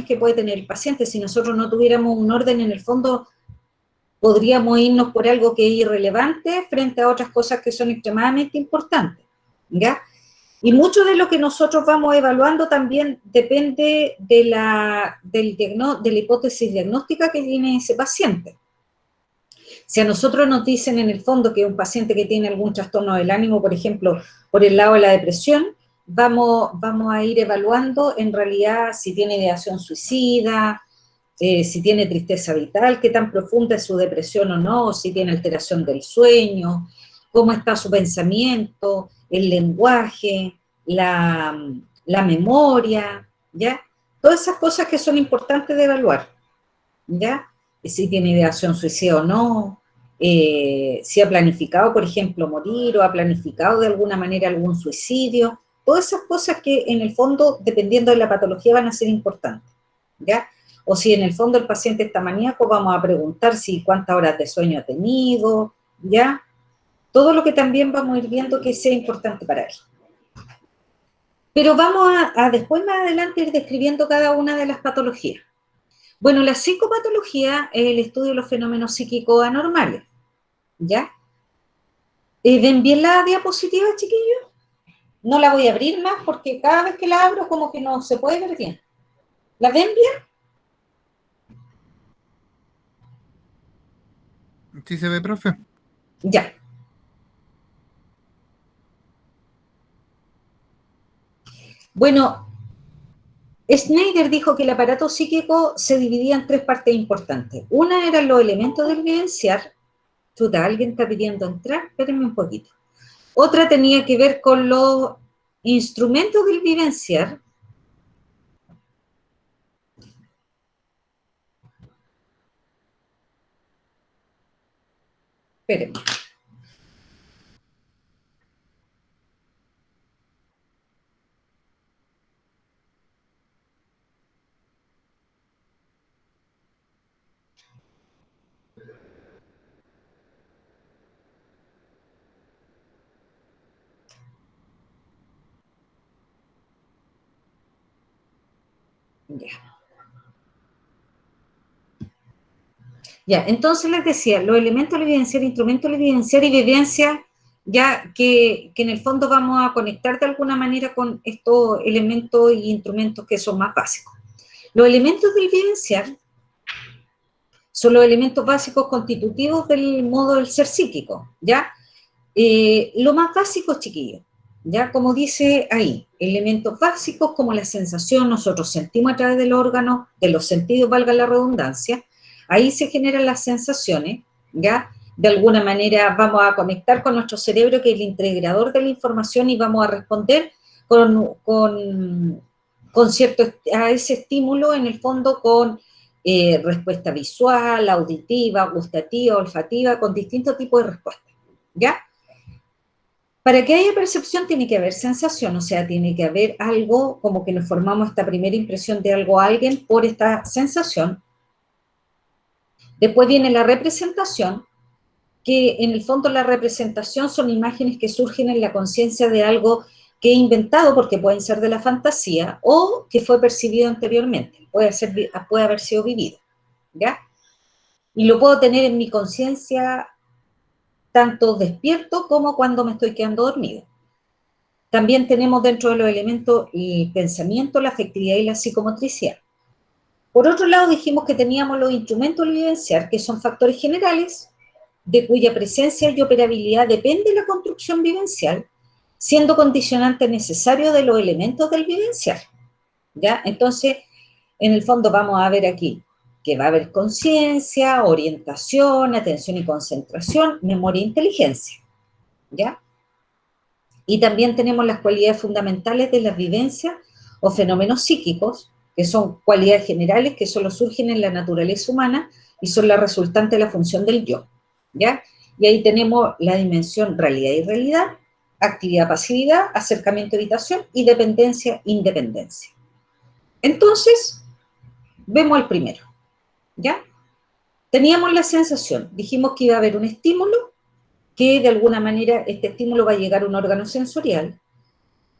que puede tener el paciente. Si nosotros no tuviéramos un orden, en el fondo podríamos irnos por algo que es irrelevante frente a otras cosas que son extremadamente importantes, ¿ya? Y mucho de lo que nosotros vamos evaluando también depende de la hipótesis diagnóstica que tiene ese paciente. Si a nosotros nos dicen en el fondo que un paciente que tiene algún trastorno del ánimo, por ejemplo, por el lado de la depresión, vamos a ir evaluando en realidad si tiene ideación suicida, si tiene tristeza vital, qué tan profunda es su depresión o no, si tiene alteración del sueño, cómo está su pensamiento, el lenguaje, la memoria, ¿ya? Todas esas cosas que son importantes de evaluar, ¿ya? Si tiene ideación suicida o no, si ha planificado, por ejemplo, morir o ha planificado de alguna manera algún suicidio, todas esas cosas que en el fondo, dependiendo de la patología, van a ser importantes, ¿ya? O si en el fondo el paciente está maníaco, vamos a preguntar si cuántas horas de sueño ha tenido, ¿ya? Todo lo que también vamos a ir viendo que sea importante para él. Pero vamos a después, más adelante, ir describiendo cada una de las patologías. Bueno, la psicopatología es el estudio de los fenómenos psíquicos anormales, ¿ya? ¿Ven bien la diapositiva, chiquillos? No la voy a abrir más porque cada vez que la abro como que no se puede ver bien. ¿La ven bien? ¿Sí se ve, profe? Ya. Bueno, Schneider dijo que el aparato psíquico se dividía en tres partes importantes. Una eran los elementos del vivenciar. Chuta, alguien está pidiendo entrar, espérenme un poquito. Otra tenía que ver con los instrumentos del vivenciar. Espérenme. Ya. Ya, entonces les decía, los elementos del evidenciar, instrumentos del evidenciar y vivencia, ya que en el fondo vamos a conectar de alguna manera con estos elementos y instrumentos que son más básicos. Los elementos del vivenciar son los elementos básicos constitutivos del modo del ser psíquico, ¿ya? Lo más básico, chiquillos, ¿ya? Como dice ahí, elementos básicos como la sensación, nosotros sentimos a través del órgano, de los sentidos, valga la redundancia, ahí se generan las sensaciones, ¿ya? De alguna manera vamos a conectar con nuestro cerebro, que es el integrador de la información, y vamos a responder con cierto, a ese estímulo, en el fondo, con respuesta visual, auditiva, gustativa, olfativa, con distintos tipos de respuestas, ¿ya? Para que haya percepción tiene que haber sensación, o sea, tiene que haber algo, como que nos formamos esta primera impresión de algo a alguien por esta sensación. Después viene la representación, que en el fondo la representación son imágenes que surgen en la conciencia de algo que he inventado, porque pueden ser de la fantasía, o que fue percibido anteriormente, puede haber sido vivido, ¿ya? Y lo puedo tener en mi conciencia tanto despierto como cuando me estoy quedando dormido. También tenemos dentro de los elementos el pensamiento, la afectividad y la psicomotricidad. Por otro lado, dijimos que teníamos los instrumentos del vivenciar, que son factores generales, de cuya presencia y operabilidad depende la construcción vivencial, siendo condicionante necesario de los elementos del vivenciar, ¿ya? Entonces, en el fondo vamos a ver aquí que va a haber conciencia, orientación, atención y concentración, memoria e inteligencia, ¿ya? Y también tenemos las cualidades fundamentales de las vivencias o fenómenos psíquicos, que son cualidades generales que solo surgen en la naturaleza humana y son la resultante de la función del yo, ¿ya? Y ahí tenemos la dimensión realidad y realidad, actividad-pasividad, acercamiento-evitación y dependencia-independencia. Entonces, vemos el primero, ¿ya? Teníamos la sensación, dijimos que iba a haber un estímulo, que de alguna manera este estímulo va a llegar a un órgano sensorial,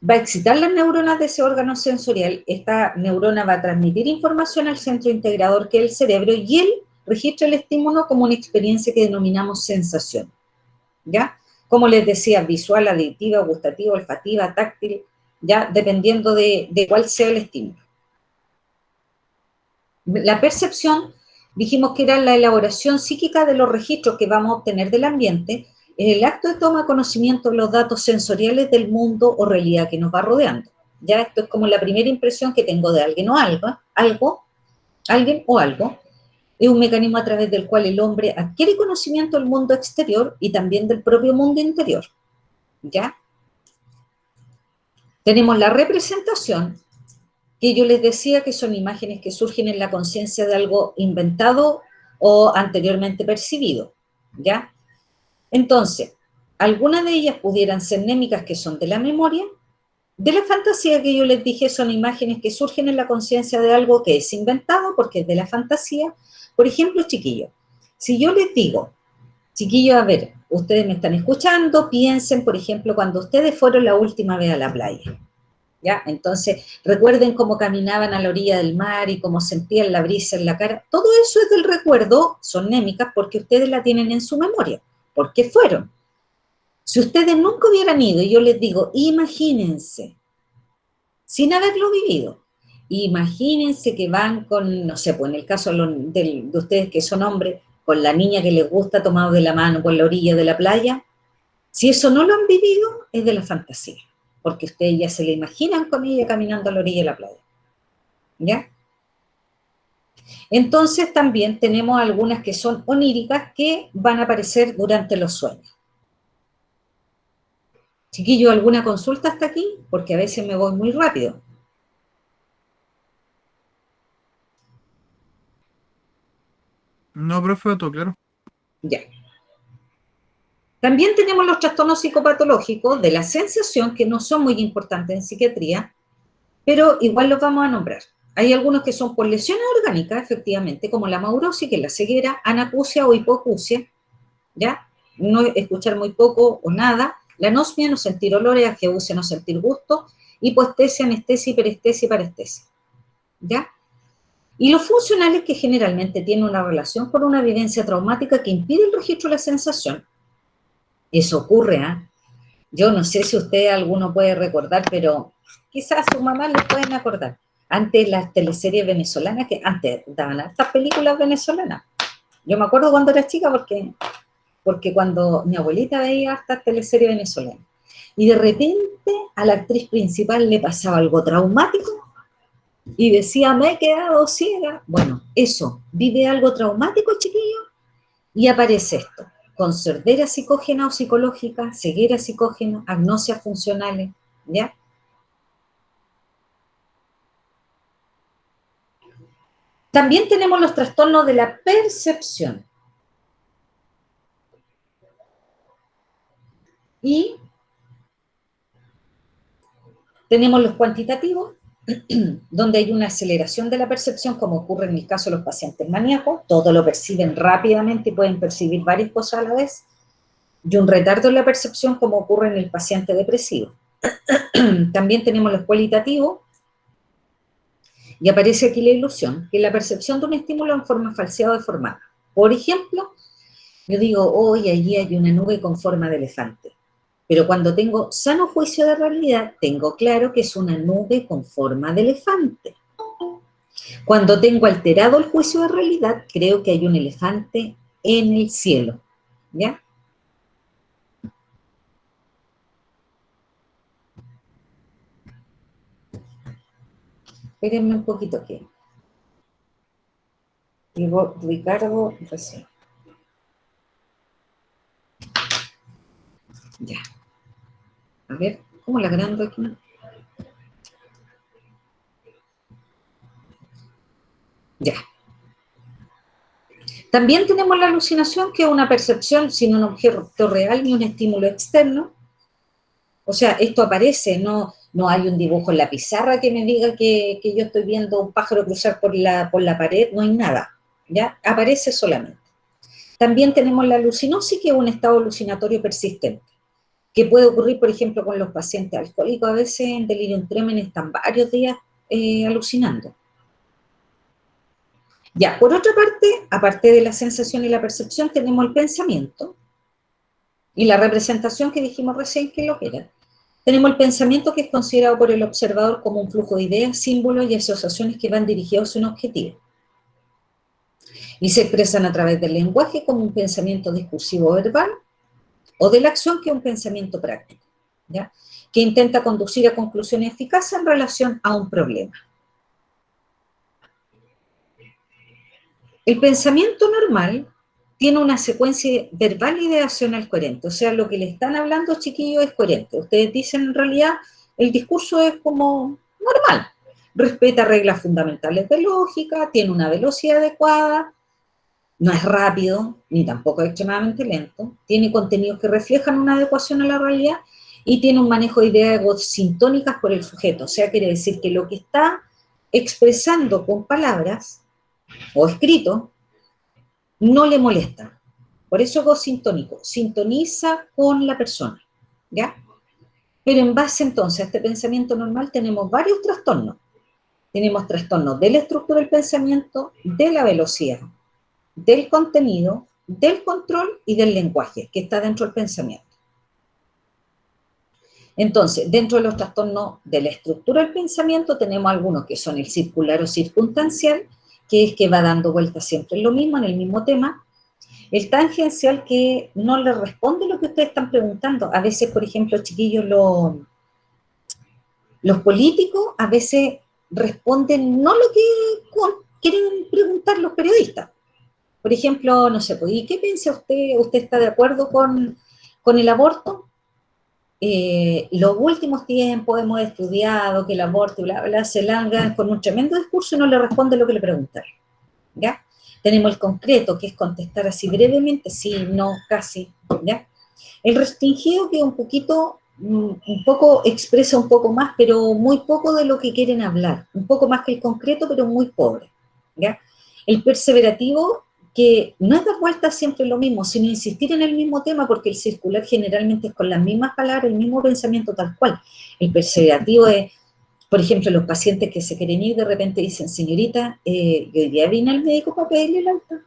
va a excitar las neuronas de ese órgano sensorial, esta neurona va a transmitir información al centro integrador que es el cerebro y él registra el estímulo como una experiencia que denominamos sensación, ¿ya? Como les decía, visual, auditiva, gustativa, olfativa, táctil, ya dependiendo de cuál sea el estímulo. La percepción, dijimos que era la elaboración psíquica de los registros que vamos a obtener del ambiente, es el acto de toma de conocimiento de los datos sensoriales del mundo o realidad que nos va rodeando. Ya esto es como la primera impresión que tengo de alguien o alguien o algo. Es un mecanismo a través del cual el hombre adquiere conocimiento del mundo exterior y también del propio mundo interior. ¿Ya? Tenemos la representación, que yo les decía que son imágenes que surgen en la conciencia de algo inventado o anteriormente percibido, ¿ya? Entonces, algunas de ellas pudieran ser mnémicas, que son de la memoria, de la fantasía, que yo les dije, son imágenes que surgen en la conciencia de algo que es inventado porque es de la fantasía. Por ejemplo, chiquillos, si yo les digo, chiquillos, a ver, ustedes me están escuchando, piensen, por ejemplo, cuando ustedes fueron la última vez a la playa. ¿Ya? Entonces, recuerden cómo caminaban a la orilla del mar y cómo sentían la brisa en la cara. Todo eso es del recuerdo, son mnémicas porque ustedes la tienen en su memoria, porque fueron. Si ustedes nunca hubieran ido y yo les digo, imagínense, sin haberlo vivido, imagínense que van con, no sé, pues en el caso de ustedes que son hombres, con la niña que les gusta tomado de la mano por la orilla de la playa, si eso no lo han vivido, es de la fantasía, porque ustedes ya se la imaginan con ella caminando a la orilla de la playa, ¿ya? Entonces también tenemos algunas que son oníricas que van a aparecer durante los sueños. Chiquillo, ¿alguna consulta hasta aquí? Porque a veces me voy muy rápido. No, profe, todo claro. Ya. También tenemos los trastornos psicopatológicos de la sensación, que no son muy importantes en psiquiatría, pero igual los vamos a nombrar. Hay algunos que son por lesiones orgánicas, efectivamente, como la maurosis, que es la ceguera, anacusia o hipoacusia, ¿ya? No escuchar muy poco o nada, la anosmia, no sentir olores, ageusia, no sentir gusto, hipoestesia, anestesia, hiperestesia y parestesia, ¿ya? Y los funcionales, que generalmente tienen una relación con una vivencia traumática que impide el registro de la sensación. Eso ocurre, ¿eh? Yo no sé si usted alguno puede recordar, pero quizás a su mamá le pueden acordar. Antes las teleseries venezolanas, que antes daban estas películas venezolanas. Yo me acuerdo cuando era chica porque cuando mi abuelita veía estas teleseries venezolanas. Y de repente a la actriz principal le pasaba algo traumático y decía, me he quedado ciega. Bueno, eso, vive algo traumático, chiquillo, y aparece esto, con sordera psicógena o psicológica, ceguera psicógena, agnosias funcionales, ¿ya? También tenemos los trastornos de la percepción. Y tenemos los cuantitativos, donde hay una aceleración de la percepción, como ocurre en el caso de los pacientes maníacos, todo lo perciben rápidamente y pueden percibir varias cosas a la vez, y un retardo en la percepción, como ocurre en el paciente depresivo. También tenemos los cualitativos, y aparece aquí la ilusión, que es la percepción de un estímulo en forma falseada o deformada. Por ejemplo, yo digo, hoy allí hay una nube con forma de elefante. Pero cuando tengo sano juicio de realidad, tengo claro que es una nube con forma de elefante. Cuando tengo alterado el juicio de realidad, creo que hay un elefante en el cielo. ¿Ya? Espérenme un poquito que digo Ricardo recién. Ya. A ver, ¿cómo la agrando aquí? Ya. También tenemos la alucinación, que es una percepción sin un objeto real ni un estímulo externo. O sea, esto aparece, no hay un dibujo en la pizarra que me diga que yo estoy viendo un pájaro cruzar por la pared, no hay nada, ¿ya? Aparece solamente. También tenemos la alucinosis, que es un estado alucinatorio persistente. que puede ocurrir, por ejemplo, con los pacientes alcohólicos, a veces en delirium tremens están varios días alucinando. Ya, por otra parte, aparte de la sensación y la percepción, tenemos el pensamiento y la representación que dijimos recién que lo que era. Tenemos el pensamiento que es considerado por el observador como un flujo de ideas, símbolos y asociaciones que van dirigidos a un objetivo. Y se expresan a través del lenguaje como un pensamiento discursivo verbal o de la acción que es un pensamiento práctico, ¿ya? Que intenta conducir a conclusiones eficaces en relación a un problema. El pensamiento normal tiene una secuencia verbal e ideacional coherente, o sea, lo que le están hablando, chiquillos, es coherente. Ustedes dicen, en realidad, el discurso es como normal, respeta reglas fundamentales de lógica, tiene una velocidad adecuada, no es rápido, ni tampoco es extremadamente lento, tiene contenidos que reflejan una adecuación a la realidad y tiene un manejo de ideas sintónicas por el sujeto, o sea, quiere decir que lo que está expresando con palabras o escrito no le molesta. Por eso es sintónico, sintoniza con la persona, ¿ya? Pero en base entonces a este pensamiento normal tenemos varios trastornos. Tenemos trastornos de la estructura del pensamiento, de la velocidad, del contenido, del control y del lenguaje que está dentro del pensamiento. Entonces, dentro de los trastornos de la estructura del pensamiento tenemos algunos que son el circular o circunstancial, que es que va dando vueltas siempre en lo mismo, en el mismo tema. El tangencial, que no le responde lo que ustedes están preguntando. A veces, por ejemplo, chiquillos, los políticos a veces responden no lo que quieren preguntar los periodistas. Por ejemplo, no sé, pues, ¿y qué piensa usted? ¿Usted está de acuerdo con el aborto? Los últimos tiempos hemos estudiado que el aborto, bla, bla, se larga con un tremendo discurso y no le responde lo que le preguntaron, ¿ya? Tenemos el concreto, que es contestar así brevemente, sí, no, casi, ¿ya? El restringido, que un poquito, un poco expresa un poco más, pero muy poco de lo que quieren hablar, un poco más que el concreto, pero muy pobre, ¿ya? El perseverativo, que no es dar vueltas siempre lo mismo, sino insistir en el mismo tema, porque el circular generalmente es con las mismas palabras, el mismo pensamiento tal cual. El perseverativo es, por ejemplo, los pacientes que se quieren ir de repente dicen, señorita, yo hoy día vine al médico para pedirle el alta.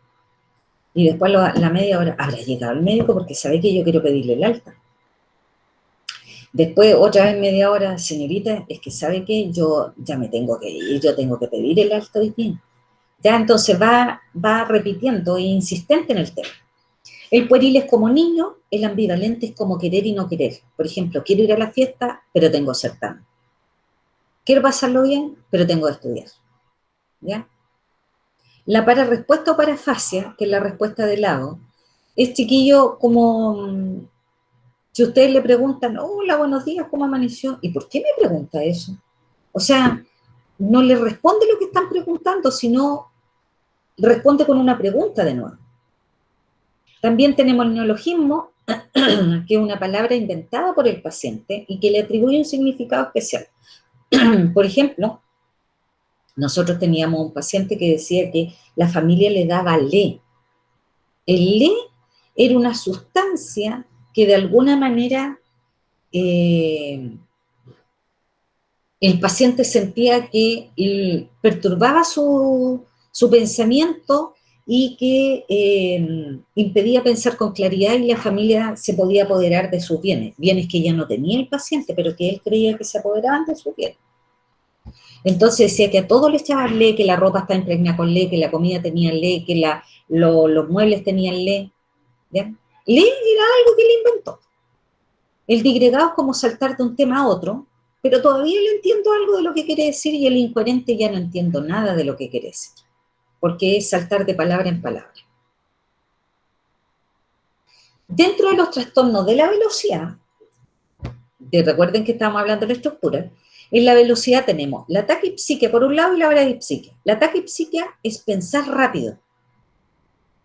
Y después la media hora, habrá llegado el médico porque sabe que yo quiero pedirle el alta. Después, otra vez media hora, señorita, es que sabe que yo ya me tengo que ir, yo tengo que pedir el alta hoy día. Ya entonces va repitiendo e insistente en el tema. El pueril es como niño, el ambivalente es como querer y no querer. Por ejemplo, quiero ir a la fiesta, pero tengo certamen. Quiero pasarlo bien, pero tengo que estudiar. ¿Ya? La para-respuesta o parafasia, que es la respuesta de lado, es, chiquillo, como si ustedes le preguntan, hola, buenos días, ¿cómo amaneció? ¿Y por qué me pregunta eso? O sea, no le responde lo que están preguntando, sino responde con una pregunta de nuevo. También tenemos el neologismo, que es una palabra inventada por el paciente y que le atribuye un significado especial. Por ejemplo, nosotros teníamos un paciente que decía que la familia le daba le. El le era una sustancia que de alguna manera el paciente sentía que perturbaba su pensamiento y que impedía pensar con claridad, y la familia se podía apoderar de sus bienes, bienes que ya no tenía el paciente, pero que él creía que se apoderaban de sus bienes. Entonces decía que a todo le echaban le, que la ropa está impregnada con le, que la comida tenía le, que los muebles tenían le. ¿Ya? Le era algo que él inventó. El digregado es como saltar de un tema a otro, pero todavía le entiendo algo de lo que quiere decir, y el incoherente ya no entiendo nada de lo que quiere decir, porque es saltar de palabra en palabra. Dentro de los trastornos de la velocidad, recuerden que estábamos hablando de la estructura, en la velocidad tenemos la taquipsiquia por un lado y la bradipsiquia. La taquipsiquia es pensar rápido.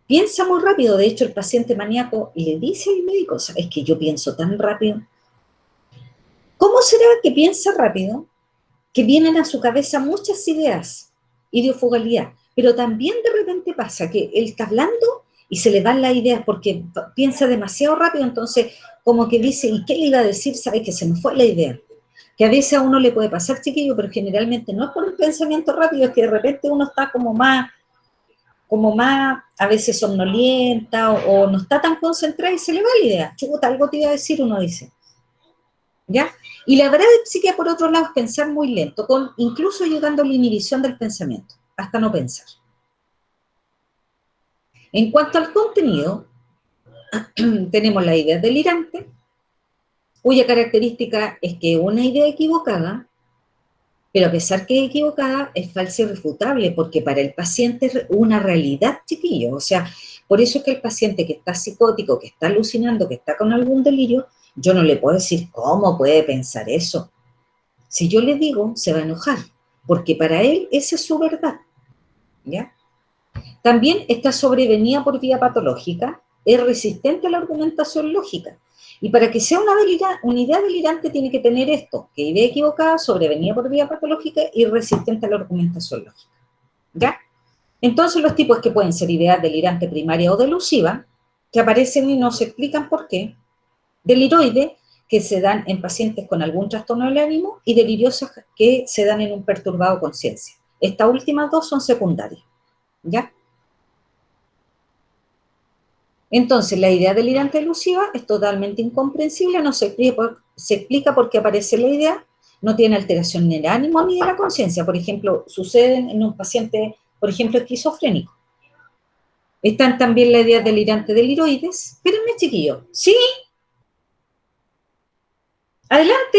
Piensa muy rápido, de hecho el paciente maníaco le dice al médico, ¿sabes que yo pienso tan rápido? ¿Cómo será que piensa rápido? Que vienen a su cabeza muchas ideas, ideofugalidad, pero también de repente pasa que él está hablando y se le van las ideas porque piensa demasiado rápido, entonces como que dice, ¿y qué le iba a decir? Sabe que se me fue la idea. Que a veces a uno le puede pasar, chiquillo, pero generalmente no es por el pensamiento rápido, es que de repente uno está como más a veces somnolienta o no está tan concentrada y se le va la idea. Chuta, algo te iba a decir, uno dice. ¿Ya? Y la bradypsia, por otro lado, es pensar muy lento, incluso llegando a la inhibición del pensamiento, hasta no pensar. En cuanto al contenido, tenemos la idea delirante, cuya característica es que una idea equivocada, pero a pesar que es equivocada, es falsa y irrefutable, porque para el paciente es una realidad, chiquillo. O sea, por eso es que el paciente que está psicótico, que está alucinando, que está con algún delirio, yo no le puedo decir cómo puede pensar eso. Si yo le digo, se va a enojar, porque para él esa es su verdad, ¿ya? También está sobrevenida por vía patológica, es resistente a la argumentación lógica. Y para que sea una idea delirante tiene que tener esto, que idea equivocada, sobrevenida por vía patológica y resistente a la argumentación lógica, ¿ya? Entonces los tipos que pueden ser ideas delirante primaria o delusiva, que aparecen y no se explican por qué, deliroide, que se dan en pacientes con algún trastorno del ánimo, y deliriosas que se dan en un perturbado conciencia. Estas últimas dos son secundarias, ¿ya? Entonces, la idea delirante elusiva es totalmente incomprensible, no se explica por qué aparece la idea, no tiene alteración ni del ánimo ni de la conciencia. Por ejemplo, sucede en un paciente, por ejemplo, esquizofrénico. Están también las ideas delirantes deliroides. Espérenme, chiquillo. ¿Sí? Adelante.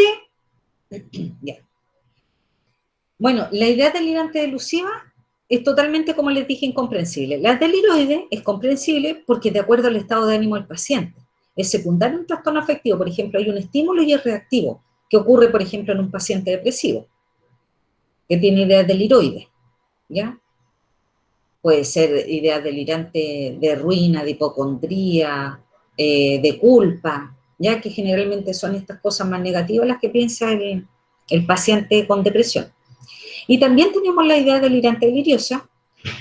Ya. Bueno, la idea delirante delusiva es totalmente, como les dije, incomprensible. La deliroide es comprensible porque de acuerdo al estado de ánimo del paciente. Es secundario a un trastorno afectivo. Por ejemplo, hay un estímulo y es reactivo, que ocurre, por ejemplo, en un paciente depresivo, que tiene ideas deliroides, ¿ya? Puede ser ideas delirantes de ruina, de hipocondría, de culpa, ya que generalmente son estas cosas más negativas las que piensa el paciente con depresión. Y también tenemos la idea delirante deliriosa,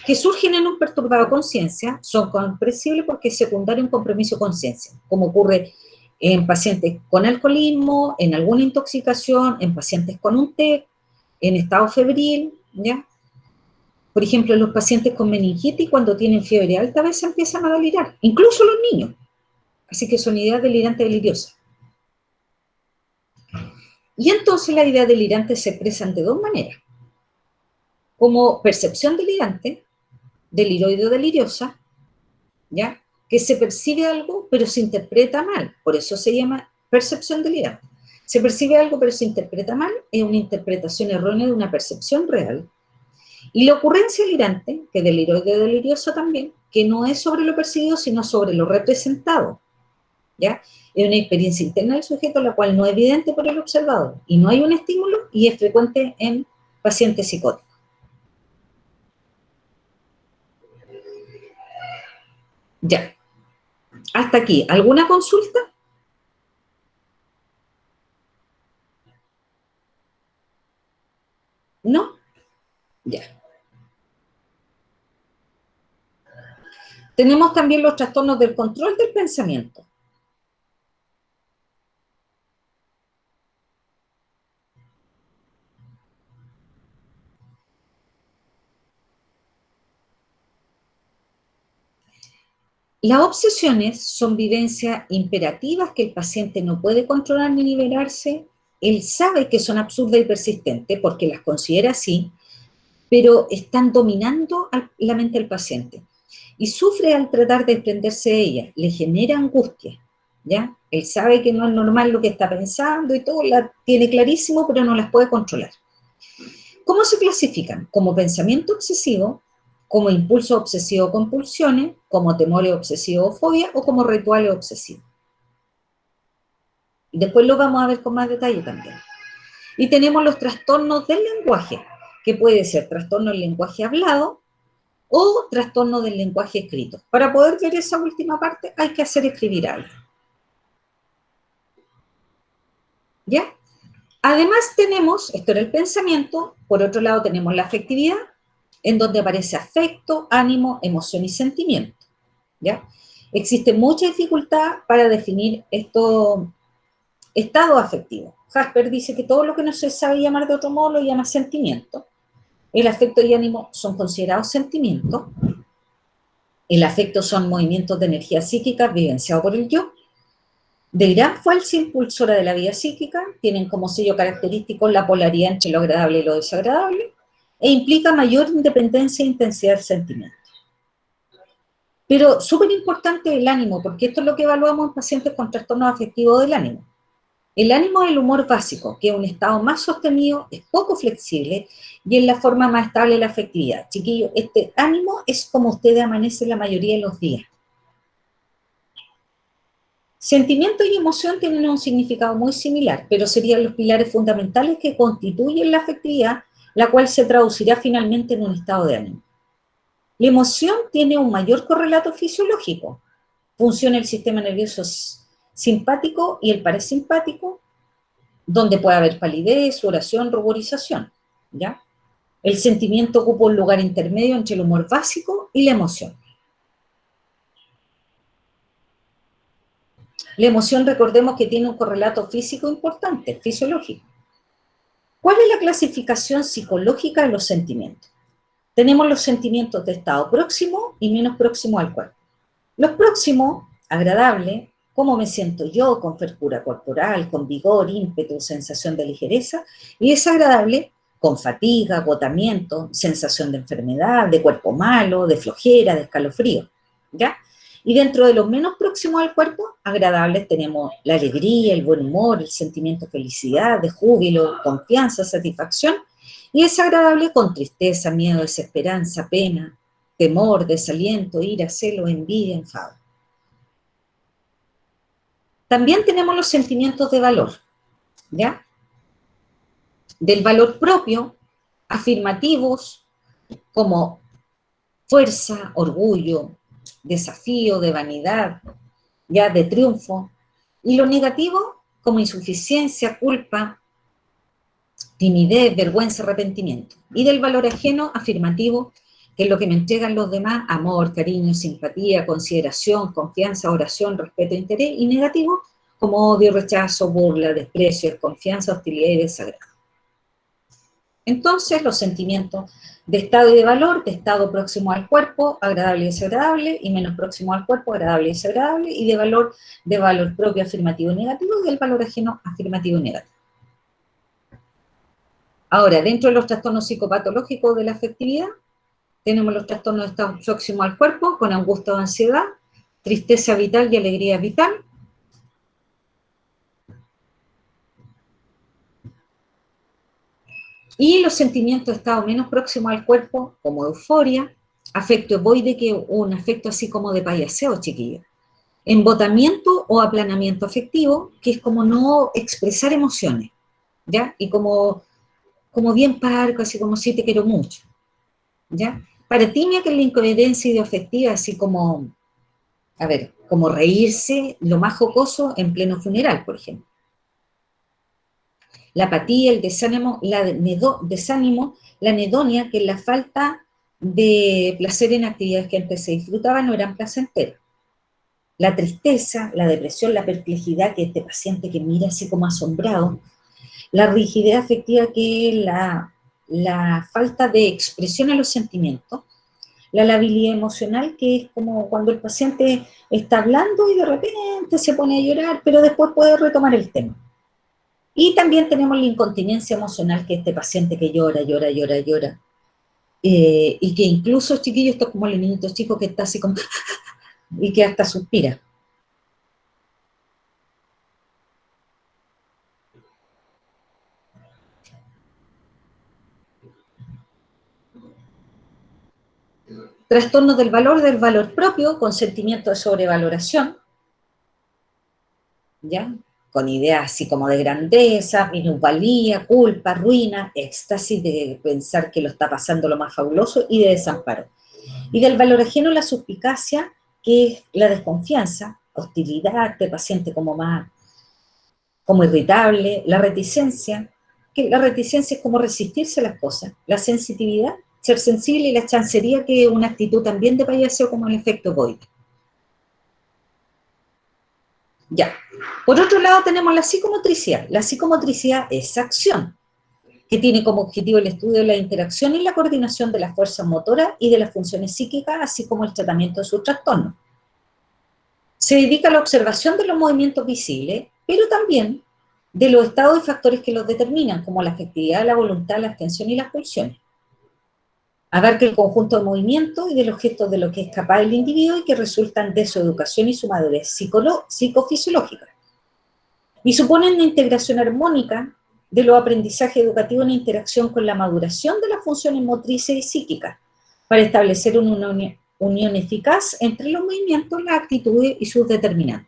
que surgen en un perturbado conciencia, son comprensibles porque es secundario un compromiso conciencia, como ocurre en pacientes con alcoholismo, en alguna intoxicación, en pacientes con un TEC, en estado febril, ¿ya? Por ejemplo, los pacientes con meningitis, cuando tienen fiebre alta, a veces empiezan a delirar, incluso los niños. Así que son ideas delirantes deliriosas. Y entonces la idea delirante se expresan de dos maneras. Como percepción delirante, deliroide o deliriosa, ¿ya? Que se percibe algo, pero se interpreta mal. Por eso se llama percepción delirante. Se percibe algo, pero se interpreta mal, es una interpretación errónea de una percepción real. Y la ocurrencia delirante, que es deliroide o delirioso también, que no es sobre lo percibido, sino sobre lo representado, ¿ya? Es una experiencia interna del sujeto, la cual no es evidente por el observador, y no hay un estímulo, y es frecuente en pacientes psicóticos. Ya, hasta aquí. ¿Alguna consulta? ¿No? Ya. Tenemos también los trastornos del control del pensamiento. Las obsesiones son vivencias imperativas que el paciente no puede controlar ni liberarse. Él sabe que son absurdas y persistentes porque las considera así, pero están dominando la mente del paciente. Y sufre al tratar de desprenderse de ellas, le genera angustia, ¿ya? Él sabe que no es normal lo que está pensando y todo, la tiene clarísimo, pero no las puede controlar. ¿Cómo se clasifican? Como pensamiento obsesivo, como impulso obsesivo compulsiones, como temores obsesivo o fobia o como rituales obsesivos. Después lo vamos a ver con más detalle también. Y tenemos los trastornos del lenguaje, que puede ser trastorno del lenguaje hablado o trastorno del lenguaje escrito. Para poder ver esa última parte hay que hacer escribir algo. ¿Ya? Además tenemos, esto era el pensamiento, por otro lado tenemos la afectividad, en donde aparece afecto, ánimo, emoción y sentimiento. ¿ya? Existe mucha dificultad para definir estos estados afectivos. Jasper dice que todo lo que no se sabe llamar de otro modo lo llama sentimiento. El afecto y ánimo son considerados sentimientos. El afecto son movimientos de energía psíquica vivenciados por el yo. De gran fuerza impulsora de la vida psíquica, tienen como sello característico la polaridad entre lo agradable y lo desagradable, e implica mayor independencia e intensidad del sentimiento. Pero súper importante el ánimo, porque esto es lo que evaluamos en pacientes con trastornos afectivos del ánimo. El ánimo es el humor básico, que es un estado más sostenido, es poco flexible y es la forma más estable de la afectividad. Chiquillos, este ánimo es como ustedes amanecen la mayoría de los días. Sentimiento y emoción tienen un significado muy similar, pero serían los pilares fundamentales que constituyen la afectividad, la cual se traducirá finalmente en un estado de ánimo. La emoción tiene un mayor correlato fisiológico. Funciona el sistema nervioso simpático y el parasimpático, donde puede haber palidez, sudoración, ruborización, ¿ya? El sentimiento ocupa un lugar intermedio entre el humor básico y la emoción. La emoción, recordemos que tiene un correlato físico importante, fisiológico. ¿Cuál es la clasificación psicológica de los sentimientos? Tenemos los sentimientos de estado próximo y menos próximo al cuerpo. Los próximos, agradable, cómo me siento yo, con frescura corporal, con vigor, ímpetu, sensación de ligereza, y desagradable, con fatiga, agotamiento, sensación de enfermedad, de cuerpo malo, de flojera, de escalofrío, ¿ya? Y dentro de los menos próximos al cuerpo, agradables tenemos la alegría, el buen humor, el sentimiento de felicidad, de júbilo, confianza, satisfacción, y desagradable con tristeza, miedo, desesperanza, pena, temor, desaliento, ira, celo, envidia, enfado. También tenemos los sentimientos de valor, ¿ya? Del valor propio, afirmativos, como fuerza, orgullo, desafío, de vanidad, ya de triunfo, y lo negativo como insuficiencia, culpa, timidez, vergüenza, arrepentimiento. Y del valor ajeno, afirmativo, que es lo que me entregan los demás, amor, cariño, simpatía, consideración, confianza, oración, respeto, interés, y negativo, como odio, rechazo, burla, desprecio, desconfianza, hostilidad y desagrado. Entonces, los sentimientos de estado y de valor, de estado próximo al cuerpo, agradable y desagradable, y menos próximo al cuerpo, agradable y desagradable, y de valor propio, afirmativo y negativo, y del valor ajeno, afirmativo y negativo. Ahora, dentro de los trastornos psicopatológicos de la afectividad, tenemos los trastornos de estado próximo al cuerpo, con angustia o ansiedad, tristeza vital y alegría vital. Y los sentimientos de estado menos próximo al cuerpo, como euforia, afecto ovoide, que es un afecto así como de payaseo, chiquillos. Embotamiento o aplanamiento afectivo, que es como no expresar emociones, ¿ya? Y como bien parco, así como si te quiero mucho, ¿ya? Paratimia, que es la incoherencia ideoafectiva, así como, a ver, como reírse lo más jocoso en pleno funeral, por ejemplo. La apatía, el desánimo, desánimo, la anedonia, que es la falta de placer en actividades que antes se disfrutaban no eran placenteras. La tristeza, la depresión, la perplejidad, que este paciente que mira así como asombrado. La rigidez afectiva, que es la falta de expresión a los sentimientos. La labilidad emocional, que es como cuando el paciente está hablando y de repente se pone a llorar, pero después puede retomar el tema. Y también tenemos la incontinencia emocional, que es este paciente que llora, llora, llora, llora. Y que incluso, chiquillos, esto es como el niñito chico que está así como y que hasta suspira. Trastornos del valor propio, con sentimiento de sobrevaloración, ¿ya? Con ideas así como de grandeza, minusvalía, culpa, ruina, éxtasis de pensar que lo está pasando lo más fabuloso y de desamparo. Y del valor ajeno, la suspicacia, que es la desconfianza, hostilidad, de paciente como irritable, la reticencia, que la reticencia es como resistirse a las cosas, la sensitividad, ser sensible, y la chancería, que es una actitud también de payaseo como el efecto Boyd. Ya. Por otro lado tenemos la psicomotricidad. La psicomotricidad es acción, que tiene como objetivo el estudio de la interacción y la coordinación de las fuerzas motoras y de las funciones psíquicas, así como el tratamiento de sus trastornos. Se dedica a la observación de los movimientos visibles, pero también de los estados y factores que los determinan, como la afectividad, la voluntad, la atención y las pulsiones. Abarca el conjunto de movimientos y de los gestos de lo que es capaz el individuo y que resultan de su educación y su madurez psicofisiológica. Y suponen una integración armónica de los aprendizajes educativos en interacción con la maduración de las funciones motrices y psíquicas, para establecer una unión eficaz entre los movimientos, las actitudes y sus determinantes.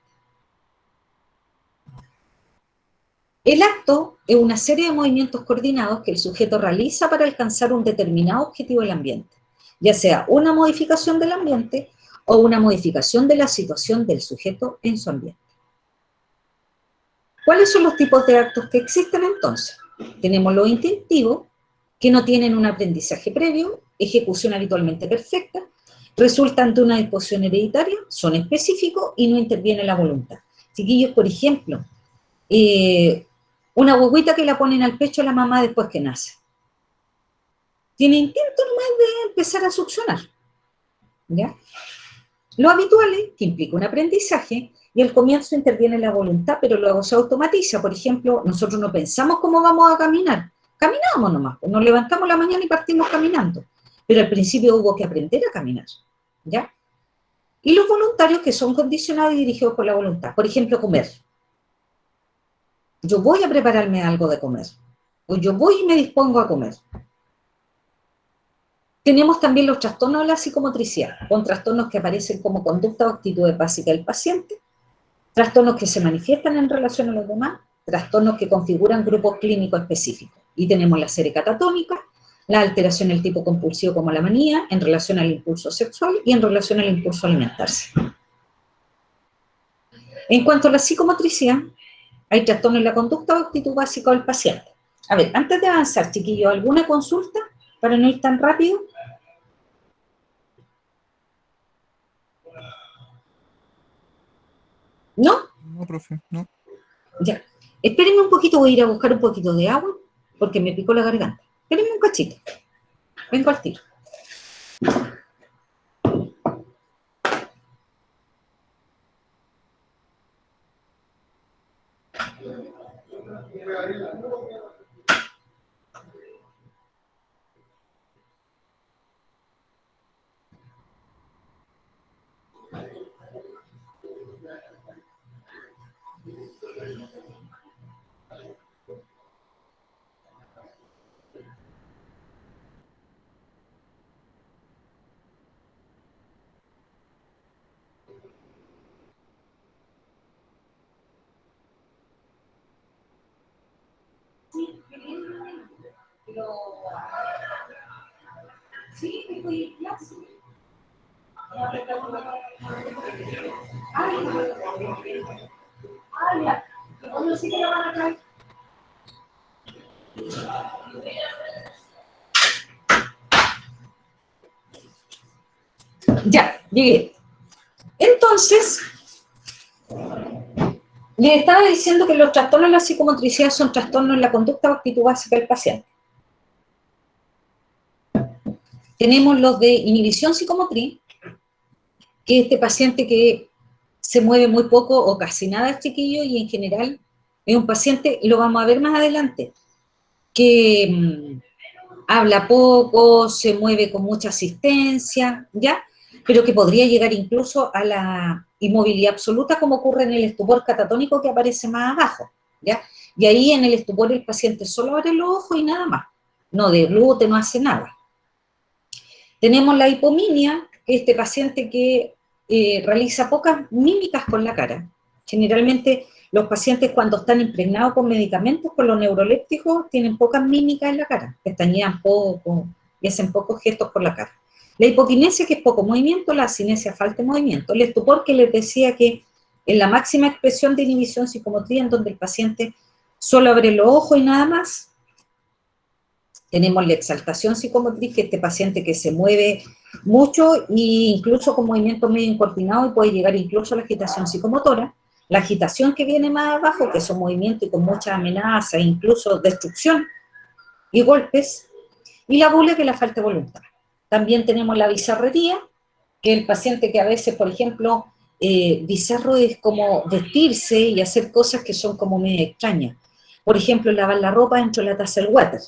El acto es una serie de movimientos coordinados que el sujeto realiza para alcanzar un determinado objetivo del ambiente, ya sea una modificación del ambiente o una modificación de la situación del sujeto en su ambiente. ¿Cuáles son los tipos de actos que existen entonces? Tenemos los instintivos, que no tienen un aprendizaje previo, ejecución habitualmente perfecta, resultan de una disposición hereditaria, son específicos y no interviene la voluntad. Chiquillos, por ejemplo, una huevita que la ponen al pecho a la mamá después que nace. Tiene intento nomás de empezar a succionar, ¿ya? Lo habitual es que implica un aprendizaje y al comienzo interviene la voluntad, pero luego se automatiza. Por ejemplo, nosotros no pensamos cómo vamos a caminar, caminamos nomás, nos levantamos la mañana y partimos caminando, pero al principio hubo que aprender a caminar, ¿ya? Y los voluntarios que son condicionados y dirigidos por la voluntad, por ejemplo, comer. Yo voy a prepararme algo de comer, o yo voy y me dispongo a comer. Tenemos también los trastornos de la psicomotricidad, con trastornos que aparecen como conducta o actitudes básicas del paciente, trastornos que se manifiestan en relación a los demás, trastornos que configuran grupos clínicos específicos. Y tenemos la serie catatónica, la alteración del tipo compulsivo como la manía, en relación al impulso sexual y en relación al impulso a alimentarse. En cuanto a la psicomotricidad, hay trastornos en la conducta o actitud básica del paciente. A ver, antes de avanzar, chiquillos, ¿alguna consulta para no ir tan rápido? ¿No? No, profe, no. Ya. Espérenme un poquito, voy a ir a buscar un poquito de agua, porque me picó la garganta. Espérenme un cachito. Vengo al tiro. Sí, estoy en clase. Ya. ¿Cuándo sí que lo van a traer? Ya, llegué. Entonces, les estaba diciendo que los trastornos de la psicomotricidad son trastornos en la conducta o actitud básica del paciente. Tenemos los de inhibición psicomotriz, que es este paciente que se mueve muy poco o casi nada, chiquillo, y en general es un paciente, lo vamos a ver más adelante, que habla poco, se mueve con mucha asistencia, ¿ya? Pero que podría llegar incluso a la inmovilidad absoluta, como ocurre en el estupor catatónico que aparece más abajo, ¿ya? Y ahí en el estupor el paciente solo abre los ojos y nada más, no deglute, no hace nada. Tenemos la hipominia, que es este paciente que realiza pocas mímicas con la cara. Generalmente los pacientes cuando están impregnados con medicamentos, con los neurolépticos, tienen pocas mímicas en la cara, pestañean poco y hacen pocos gestos por la cara. La hipoquinesia, que es poco movimiento, la asinesia, falta de movimiento. El estupor, que les decía que en la máxima expresión de inhibición psicomotriz, en donde el paciente solo abre los ojos y nada más. Tenemos la exaltación psicomotriz, que es este paciente que se mueve mucho e incluso con movimientos medio incoordinados y puede llegar incluso a la agitación psicomotora. la agitación que viene más abajo, que son movimientos y con muchas amenazas, incluso destrucción y golpes, y la bulia, que es la falta de voluntad. También tenemos la bizarrería, que el paciente que a veces, por ejemplo, bizarro es como vestirse y hacer cosas que son como medio extrañas. Por ejemplo, lavar la ropa dentro de la taza del water,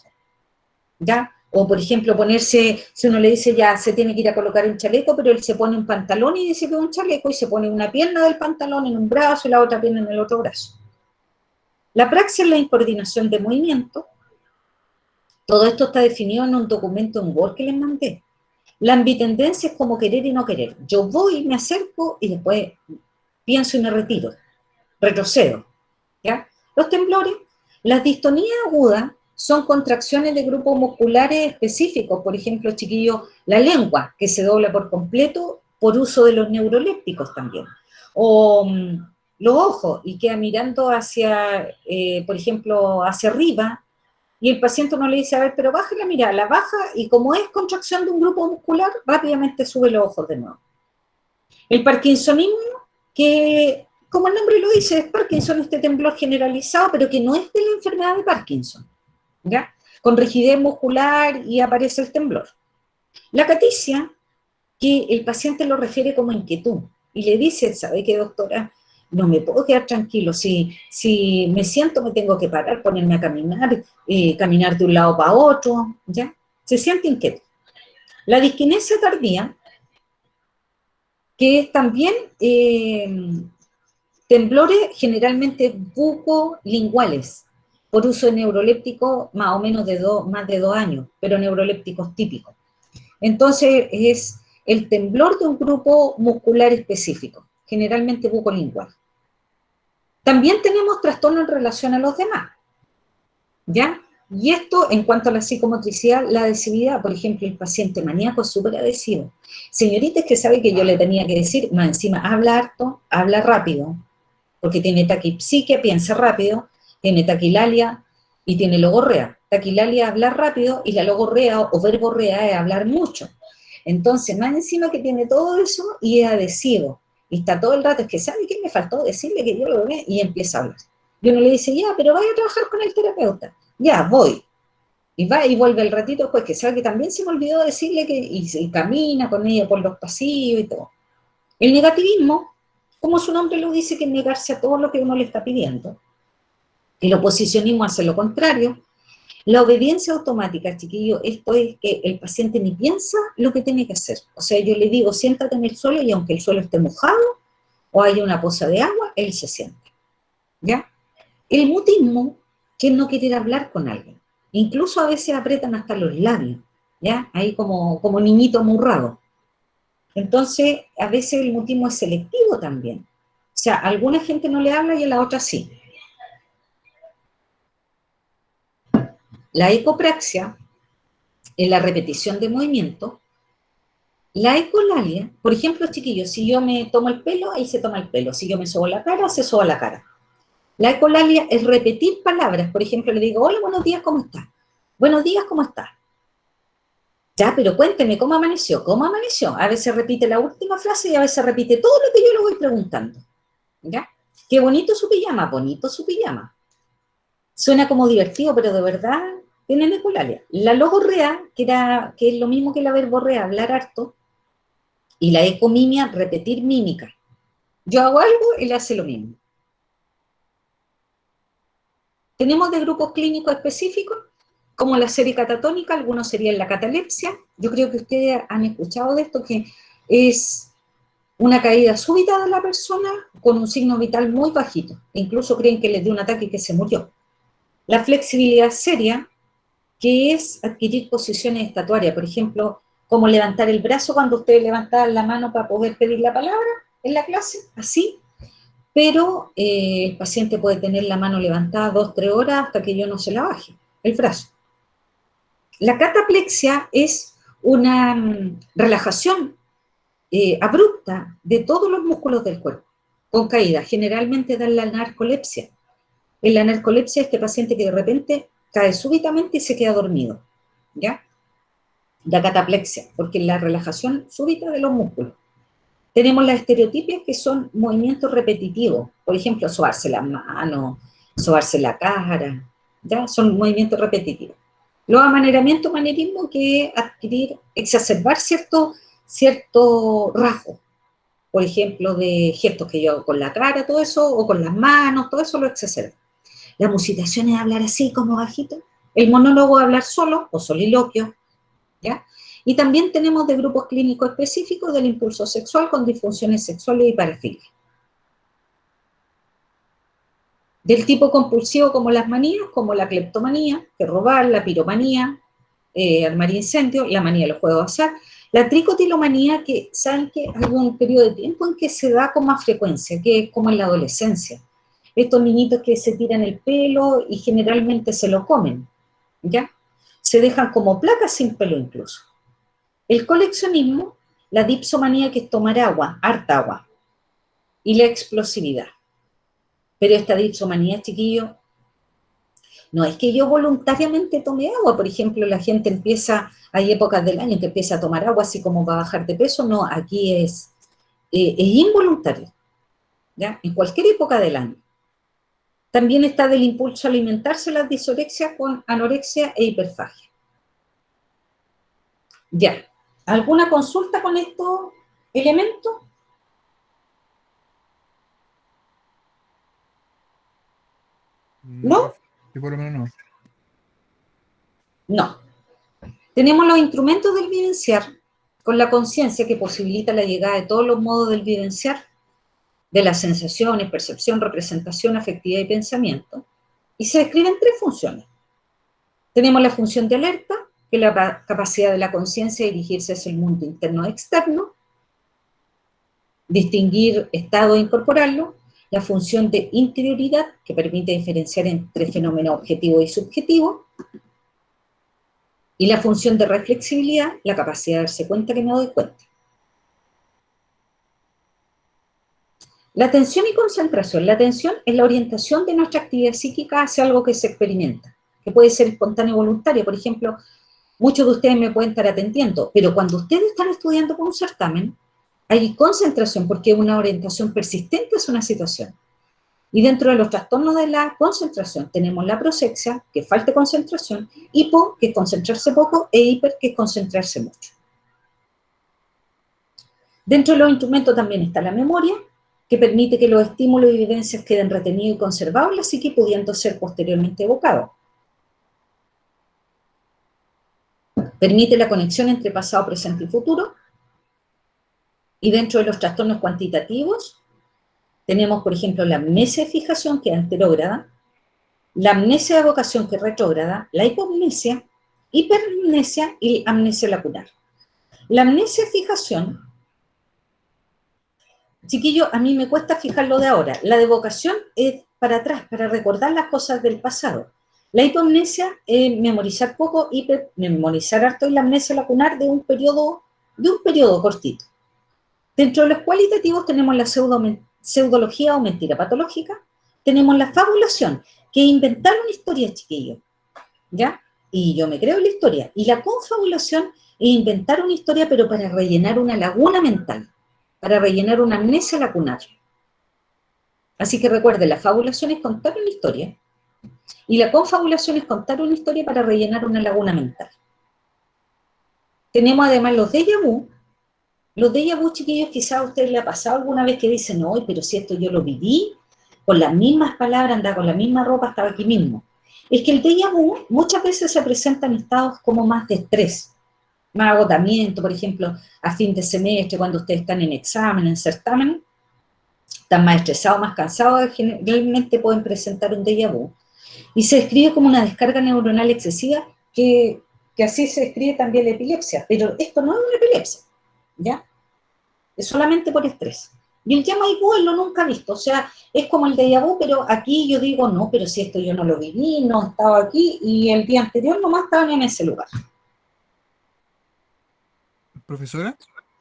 ¿ya? O, por ejemplo, ponerse, si uno le dice ya se tiene que ir a colocar un chaleco, pero él se pone un pantalón y dice que es un chaleco y se pone una pierna del pantalón en un brazo y la otra pierna en el otro brazo. La praxis es la incoordinación de movimiento. Todo esto está definido en un documento en Word que les mandé. La ambitendencia es como querer y no querer. Yo voy, me acerco y después pienso y me retiro, retrocedo. ¿Ya? Los temblores, las distonías agudas son contracciones de grupos musculares específicos. Por ejemplo, chiquillos, la lengua, que se dobla por completo por uso de los neurolépticos también. O los ojos, y queda mirando hacia, por ejemplo, hacia arriba, y el paciente no le dice, a ver, pero baja la mirada, la baja, y como es contracción de un grupo muscular, rápidamente sube los ojos de nuevo. El parkinsonismo, que como el nombre lo dice, es Parkinson, este temblor generalizado, pero que no es de la enfermedad de Parkinson, ¿ya? Con rigidez muscular y aparece el temblor. La caticia, que el paciente lo refiere como inquietud, y le dice, ¿sabe qué, doctora? No me puedo quedar tranquilo, si me siento me tengo que parar, ponerme a caminar, caminar de un lado para otro, ¿ya? Se siente inquieto. La disquinesia tardía, que es también temblores generalmente bucolinguales, por uso de neurolépticos más o menos más de 2 años, pero neurolépticos típicos. Entonces es el temblor de un grupo muscular específico, generalmente bucolingual. También tenemos trastorno en relación a los demás, ¿ya? Y esto, en cuanto a la psicomotricidad, la adhesividad, por ejemplo, el paciente maníaco es súper adhesivo. Señorita, es que sabe que yo le tenía que decir, más encima, habla harto, habla rápido, porque tiene taquipsiquia, piensa rápido, tiene taquilalia y tiene logorrea. Taquilalia es hablar rápido y la logorrea o verborrea es hablar mucho. Entonces, más encima que tiene todo eso y es adhesivo. Y está todo el rato, es que ¿sabe qué me faltó? Decirle que yo lo ve y empieza a hablar. Y uno le dice, ya, pero vaya a trabajar con el terapeuta. Ya, voy. Y va y vuelve el ratito después, que sabe que también se me olvidó decirle que y camina con ella por los pasillos y todo. El negativismo, como su nombre lo dice, que es negarse a todo lo que uno le está pidiendo. El oposicionismo hace lo contrario. La obediencia automática, chiquillo, esto es que el paciente ni piensa lo que tiene que hacer. O sea, yo le digo, siéntate en el suelo y aunque el suelo esté mojado o haya una poza de agua, él se sienta. ¿Ya? El mutismo, que es no querer hablar con alguien. Incluso a veces apretan hasta los labios, ¿ya? Ahí como niñito amurrado. Entonces, a veces el mutismo es selectivo también. O sea, a alguna gente no le habla y a la otra sí. La ecopraxia es la repetición de movimiento. La ecolalia, por ejemplo, chiquillos, si yo me tomo el pelo, ahí se toma el pelo. Si yo me sobo la cara, se soba la cara. La ecolalia es repetir palabras. Por ejemplo, le digo, hola, buenos días, ¿cómo estás? Buenos días, ¿cómo estás? Ya, pero cuénteme, ¿cómo amaneció? ¿Cómo amaneció? A veces repite la última frase y a veces repite todo lo que yo le voy preguntando. ¿Ya? Qué bonito su pijama. Suena como divertido, pero de verdad tienen ecolalia. La logorrea, que es lo mismo que la verborrea, hablar harto, y la ecomimia, repetir mímica. Yo hago algo, él hace lo mismo. Tenemos de grupos clínicos específicos, como la serie catatónica, algunos serían la catalepsia. Yo creo que ustedes han escuchado de esto, que es una caída súbita de la persona con un signo vital muy bajito. Incluso creen que les dio un ataque y que se murió. La flexibilidad seria, que es adquirir posiciones estatuarias, por ejemplo, como levantar el brazo cuando ustedes levantaban la mano para poder pedir la palabra en la clase, así, pero el paciente puede tener la mano levantada 2, 3 horas hasta que yo no se la baje, el brazo. La cataplexia es una relajación abrupta de todos los músculos del cuerpo, con caída, generalmente da la narcolepsia. En la narcolepsia, este paciente que de repente cae súbitamente y se queda dormido, ¿ya? La cataplexia, porque es la relajación súbita de los músculos. Tenemos las estereotipias, que son movimientos repetitivos, por ejemplo, sobarse las manos, sobarse la cara, ¿ya? Son movimientos repetitivos. Los amaneramientos, manerismo, que es adquirir, exacerbar cierto rasgo, por ejemplo, de gestos que yo hago con la cara, todo eso, o con las manos, todo eso lo exacerba. La musitación es hablar así, como bajito. El monólogo es hablar solo, o soliloquio, ¿ya? Y también tenemos de grupos clínicos específicos del impulso sexual con disfunciones sexuales y parafilia. Del tipo compulsivo, como las manías, como la cleptomanía, que es robar, la piromanía, armar incendios, la manía de los juegos de azar, la tricotilomanía, que saben que hay un periodo de tiempo en que se da con más frecuencia, que es como en la adolescencia. Estos niñitos que se tiran el pelo y generalmente se lo comen, ¿ya? Se dejan como placas sin pelo incluso. El coleccionismo, la dipsomanía, que es tomar agua, harta agua, y la explosividad. Pero esta dipsomanía, chiquillo, no es que yo voluntariamente tome agua. Por ejemplo, la gente empieza, hay épocas del año que empieza a tomar agua así como para bajar de peso. No, aquí es involuntario, ¿ya? En cualquier época del año. También está del impulso a alimentarse, las disorexias con anorexia e hiperfagia. Ya. ¿Alguna consulta con estos elementos? No, ¿No? profe. Yo por lo menos No. Tenemos los instrumentos del vivenciar, con la conciencia que posibilita la llegada de todos los modos del vivenciar, de las sensaciones, percepción, representación, afectividad y pensamiento, y se describen tres funciones. Tenemos la función de alerta, que es la capacidad de la conciencia de dirigirse hacia el mundo interno e externo, distinguir estado e incorporarlo, la función de interioridad, que permite diferenciar entre fenómenos objetivos y subjetivos, y la función de reflexibilidad, la capacidad de darse cuenta que me doy cuenta. La atención y concentración. La atención es la orientación de nuestra actividad psíquica hacia algo que se experimenta, que puede ser espontáneo o voluntario. Por ejemplo, muchos de ustedes me pueden estar atendiendo, pero cuando ustedes están estudiando por un certamen, hay concentración porque es una orientación persistente hacia una situación. Y dentro de los trastornos de la concentración tenemos la prosexia, que es falta de concentración, hipo, que es concentrarse poco, e hiper, que es concentrarse mucho. Dentro de los instrumentos también está la memoria, que permite que los estímulos y vivencias queden retenidos y conservados en la psique, pudiendo ser posteriormente evocados. Permite la conexión entre pasado, presente y futuro. Y dentro de los trastornos cuantitativos tenemos, por ejemplo, la amnesia de fijación, que es anterógrada, la amnesia de evocación, que es retrógrada, la hipomnesia, hiperamnesia y amnesia lacunar. La amnesia de fijación, chiquillo, a mí me cuesta fijarlo de ahora. La de evocación es para atrás, para recordar las cosas del pasado. La hipomnesia es memorizar poco, memorizar harto, y la amnesia lacunar de un periodo cortito. Dentro de los cualitativos tenemos la pseudología o mentira patológica, tenemos la fabulación, que es inventar una historia, chiquillo, ¿ya? Y yo me creo en la historia. Y la confabulación es inventar una historia, pero para rellenar una laguna mental, para rellenar una amnesia lacunar. Así que recuerde, la fabulación es contar una historia, y la confabulación es contar una historia para rellenar una laguna mental. Tenemos además los déjà vu. Los déjà vu, chiquillos, quizás a usted le ha pasado alguna vez que dicen, no, pero si esto yo lo viví, con las mismas palabras, andaba con la misma ropa, estaba aquí mismo. Es que el déjà vu muchas veces se presenta en estados como más de estrés, más agotamiento, por ejemplo, a fin de semestre, cuando ustedes están en examen, en certamen, están más estresados, más cansados, generalmente pueden presentar un déjà vu. Y se describe como una descarga neuronal excesiva, que así se describe también la epilepsia, pero esto no es una epilepsia, ¿ya? Es solamente por estrés. Y el déjà vu lo nunca visto, o sea, es como el déjà vu, pero aquí yo digo, no, pero si esto yo no lo viví, no estaba aquí, y el día anterior nomás estaban en ese lugar. profesora,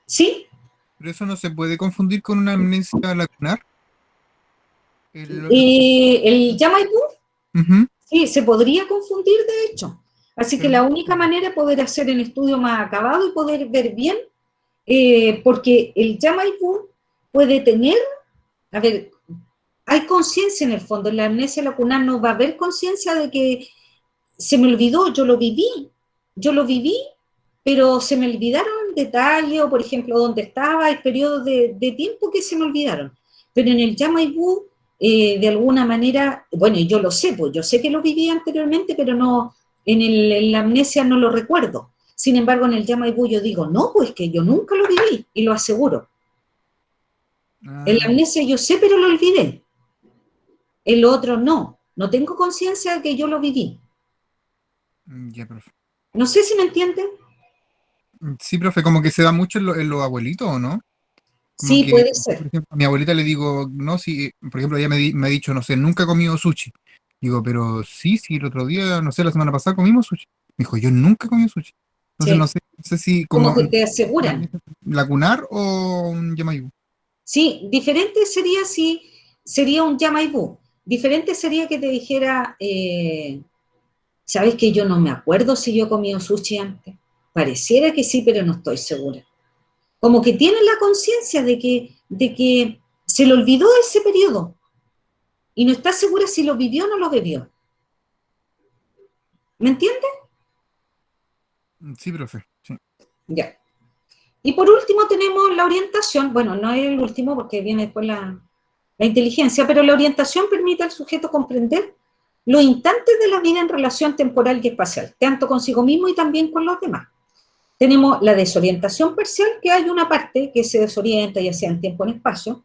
¿Sí? pero eso no se puede confundir con una amnesia lacunar. El- El déjà vu, Ujú, sí, se podría confundir de hecho. Así que pero la única manera es poder hacer el estudio más acabado y poder ver bien Porque el Yamaibú puede tener, a ver, hay conciencia en el fondo, en la amnesia lacunar no va a haber conciencia de que se me olvidó, yo lo viví, pero se me olvidaron detalles, o por ejemplo, dónde estaba, hay periodos de tiempo que se me olvidaron. Pero en el Yamaibú, de alguna manera, bueno, yo lo sé, pues yo sé que lo viví anteriormente, pero no, en la amnesia no lo recuerdo. Sin embargo, en el Yamaibú yo digo, no, pues que yo nunca lo viví, y lo aseguro. En la Ah, amnesia yo sé, pero lo olvidé. El otro no. No tengo conciencia de que yo lo viví. ya, profe. No sé si me entienden. Sí, profe, como que se da mucho en los abuelitos, ¿o no? Como Sí, que, puede por ser. ejemplo, a mi abuelita le digo, no, si, por ejemplo, ella me ha dicho, no sé, nunca he comido sushi. Digo, pero sí, sí, el otro día, no sé, la semana pasada comimos sushi. Me dijo, yo nunca he comido sushi. Entonces Sí. no sé si Como como que te aseguran. lacunar o un yamayú. Sí, diferente sería si sería un Yamaibú. Diferente sería que te dijera, sabes que yo no me acuerdo si yo he comido sushi antes. Pareciera que sí, pero no estoy segura. Como que tienen la conciencia de que se le olvidó ese periodo y no está segura si lo vivió o no lo vivió. ¿Me entiendes? Sí, profe, sí. Ya. Y por último tenemos la orientación. Bueno, no es el último porque viene después la inteligencia, pero la orientación permite al sujeto comprender los instantes de la vida en relación temporal y espacial, tanto consigo mismo y también con los demás. Tenemos la desorientación parcial, que hay una parte que se desorienta, ya sea en tiempo o en espacio.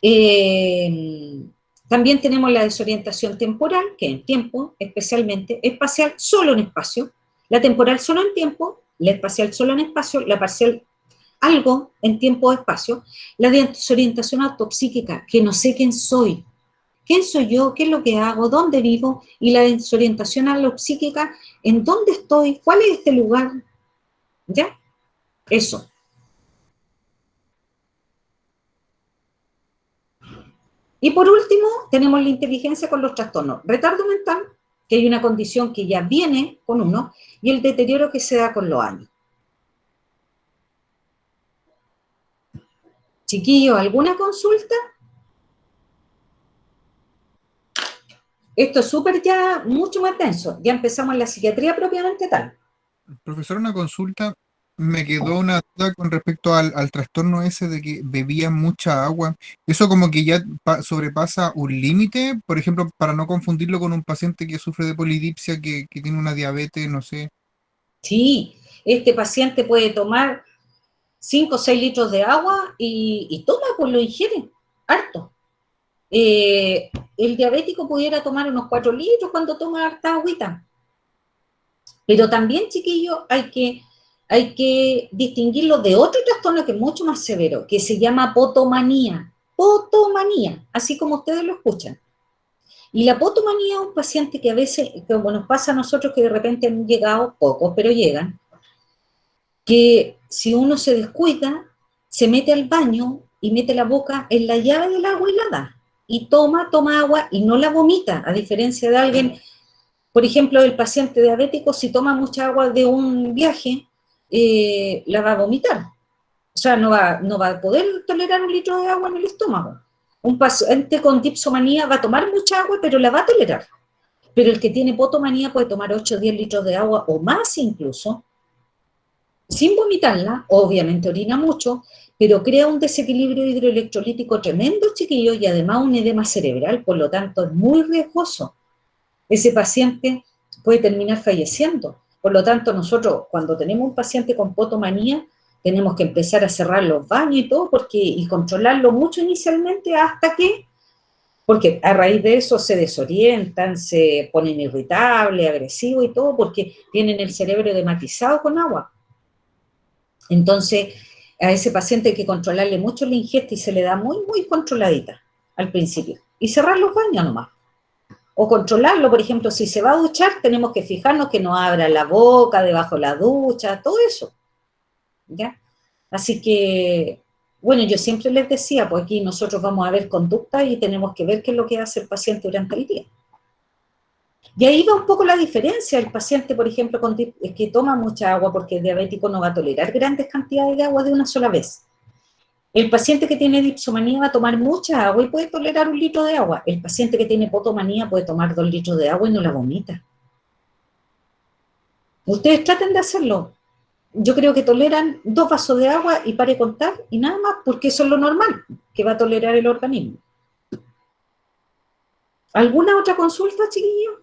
Eh, También tenemos la desorientación temporal, que en tiempo especialmente, espacial solo en espacio, la temporal solo en tiempo, la espacial solo en espacio, la parcial algo en tiempo o espacio, la desorientación autopsíquica, que no sé quién soy yo, qué es lo que hago, dónde vivo, y la desorientación autopsíquica, en dónde estoy, cuál es este lugar, ¿ya? Eso. Y por último, tenemos la inteligencia con los trastornos. Retardo mental, que hay una condición que ya viene con uno, y el deterioro que se da con los años. Chiquillos, ¿alguna consulta? Esto es súper ya, mucho más denso. Ya empezamos en la psiquiatría propiamente tal. Profesor, una consulta. Me quedó una duda con respecto al trastorno ese de que bebía mucha agua. ¿Eso como que ya sobrepasa un límite? Por ejemplo, para no confundirlo con un paciente que sufre de polidipsia, que tiene una diabetes, no sé. Sí, este paciente puede tomar 5 o 6 litros de agua y toma, pues lo ingiere, harto. El diabético pudiera tomar unos 4 litros cuando toma harta agüita. Pero también, chiquillos, hay que distinguirlo de otro trastorno que es mucho más severo, que se llama potomanía. Potomanía, así como ustedes lo escuchan. Y la potomanía es un paciente que a veces, como nos pasa a nosotros, que de repente han llegado, pocos, pero llegan, que si uno se descuida, se mete al baño y mete la boca en la llave del agua y la da. Y toma agua y no la vomita, a diferencia de alguien, por ejemplo, el paciente diabético, si toma mucha agua de un viaje, la va a vomitar. O sea, no va a poder tolerar un litro de agua en el estómago. Un paciente con dipsomanía va a tomar mucha agua, pero la va a tolerar. Pero el que tiene potomanía puede tomar 8 o 10 litros de agua o más incluso, sin vomitarla, obviamente orina mucho, pero crea un desequilibrio hidroelectrolítico tremendo, chiquillo, y además un edema cerebral, por lo tanto es muy riesgoso. Ese paciente puede terminar falleciendo. Por lo tanto, nosotros cuando tenemos un paciente con potomanía, tenemos que empezar a cerrar los baños y todo, y controlarlo mucho inicialmente hasta que, porque a raíz de eso se desorientan, se ponen irritables, agresivos y todo, porque tienen el cerebro edematizado con agua. Entonces, a ese paciente hay que controlarle mucho la ingesta y se le da muy, muy controladita al principio. Y cerrar los baños nomás. O controlarlo, por ejemplo, si se va a duchar, tenemos que fijarnos que no abra la boca debajo de la ducha, todo eso. ¿Ya? Así que, bueno, yo siempre les decía, pues aquí nosotros vamos a ver conducta y tenemos que ver qué es lo que hace el paciente durante el día. Y ahí va un poco la diferencia. El paciente, por ejemplo, que toma mucha agua porque es diabético no va a tolerar grandes cantidades de agua de una sola vez. El paciente que tiene dipsomanía va a tomar mucha agua y puede tolerar 1 litro de agua. El paciente que tiene potomanía puede tomar 2 litros de agua y no la vomita. Ustedes traten de hacerlo. Yo creo que toleran 2 vasos de agua y pare de contar y nada más, porque eso es lo normal que va a tolerar el organismo. ¿Alguna otra consulta, chiquillos?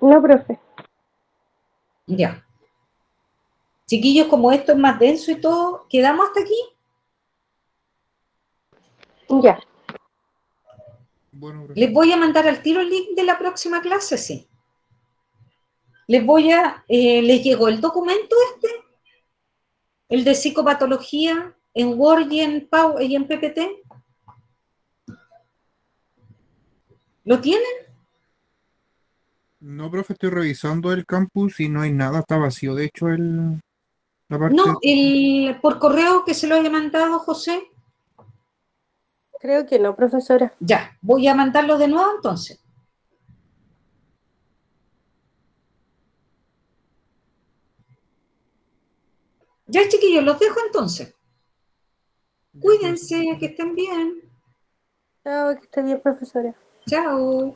No, profe. Ya. Chiquillos, como esto es más denso y todo, ¿quedamos hasta aquí? Ya. Bueno, Les profe. voy a mandar al tiro el link de la próxima clase, sí. Les llegó el documento este, el de psicopatología en Word y en PPT. ¿Lo tienen? No, profe, estoy revisando el campus y no hay nada, está vacío. De hecho, la parte... No, por correo que se lo haya mandado, José. Creo que no, profesora. Ya, voy a mandarlo de nuevo entonces. Ya, chiquillos, los dejo entonces. Ya, profesor. Cuídense, que estén bien. Chao, que esté bien, profesora. Chao.